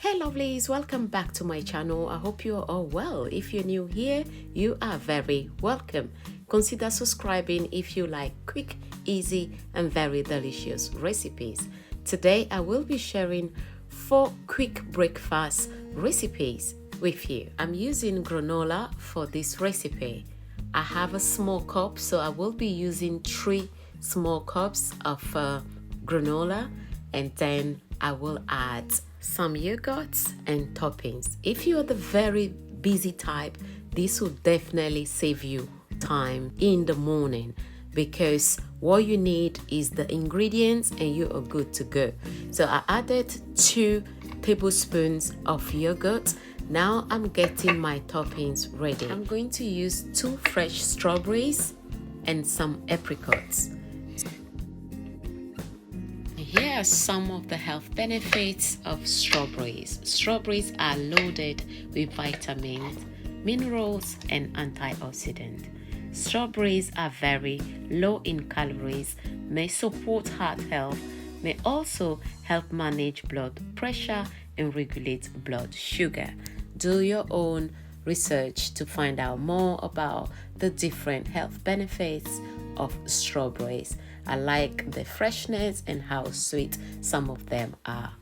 Hey lovelies, welcome back to my channel. I hope you are all well. If you're new here, you are very welcome. Consider subscribing if you like quick, easy and very delicious recipes. Today I will be sharing 4 quick breakfast recipes with you. I'm using granola for this recipe. I have a small cup, so I will be using 3 small cups of granola, and then I will add some yogurts and toppings. If you are the very busy type, this will definitely save you time in the morning, because what you need is the ingredients and you are good to go. So I added 2 tablespoons of yogurt. Now I'm getting my toppings ready. I'm going to use 2 fresh strawberries and some apricots. Here are some of the health benefits of strawberries. Strawberries are loaded with vitamins, minerals, and antioxidants. Strawberries are very low in calories, may support heart health, may also help manage blood pressure and regulate blood sugar. Do your own research to find out more about the different health benefits of strawberries. I like the freshness and how sweet some of them are.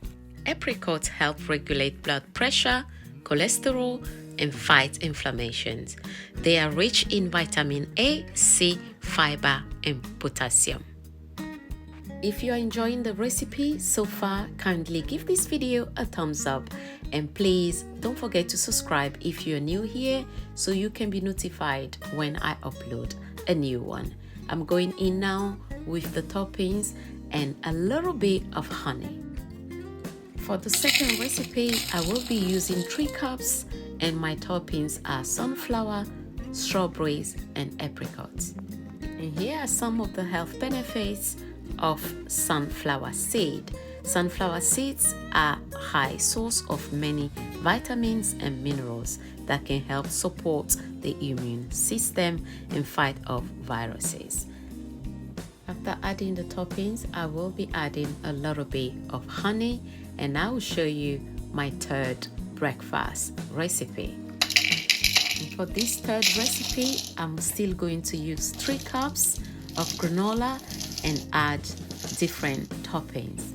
Apricots help regulate blood pressure, cholesterol, and fight inflammations. They are rich in vitamin A, C, fiber, and potassium. If you are enjoying the recipe so far, kindly give this video a thumbs up, and please don't forget to subscribe if you're new here so you can be notified when I upload a new one. I'm going in now with the toppings and a little bit of honey. For the second recipe, I will be using 3 cups, and my toppings are sunflower, strawberries, and apricots. And here are some of the health benefits of sunflower seed. Sunflower seeds are a high source of many vitamins and minerals that can help support the immune system and fight off viruses. After adding the toppings, I will be adding a little bit of honey, and I will show you my third breakfast recipe. And for this third recipe, I'm still going to use 3 cups of granola and add different toppings.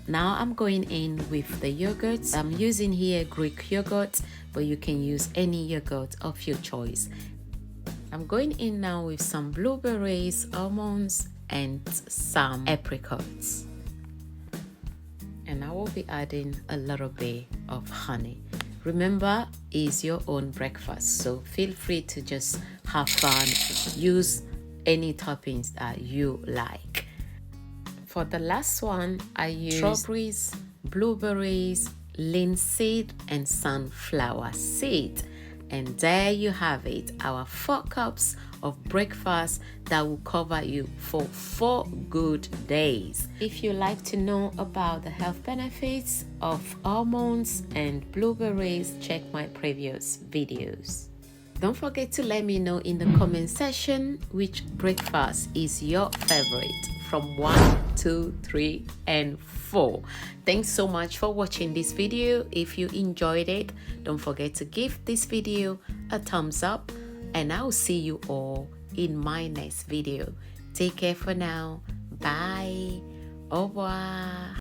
Now I'm going in with the yogurt. I'm using here Greek yogurt, but you can use any yogurt of your choice. I'm going in now with some blueberries, almonds, and some apricots. And I will be adding a little bit of honey. Remember, it's your own breakfast, so feel free to just have fun. Use any toppings that you like. For the last one, I use strawberries, blueberries, linseed, and sunflower seed. And there you have it, our 4 cups of breakfast that will cover you for 4 good days. If you like to know about the health benefits of almonds and blueberries, check my previous videos. Don't forget to let me know in the comment section which breakfast is your favorite from 1, 2, 3, and 4. Thanks so much for watching this video. If you enjoyed it, don't forget to give this video a thumbs up, and I'll see you all in my next video. Take care for now. Bye. Au revoir.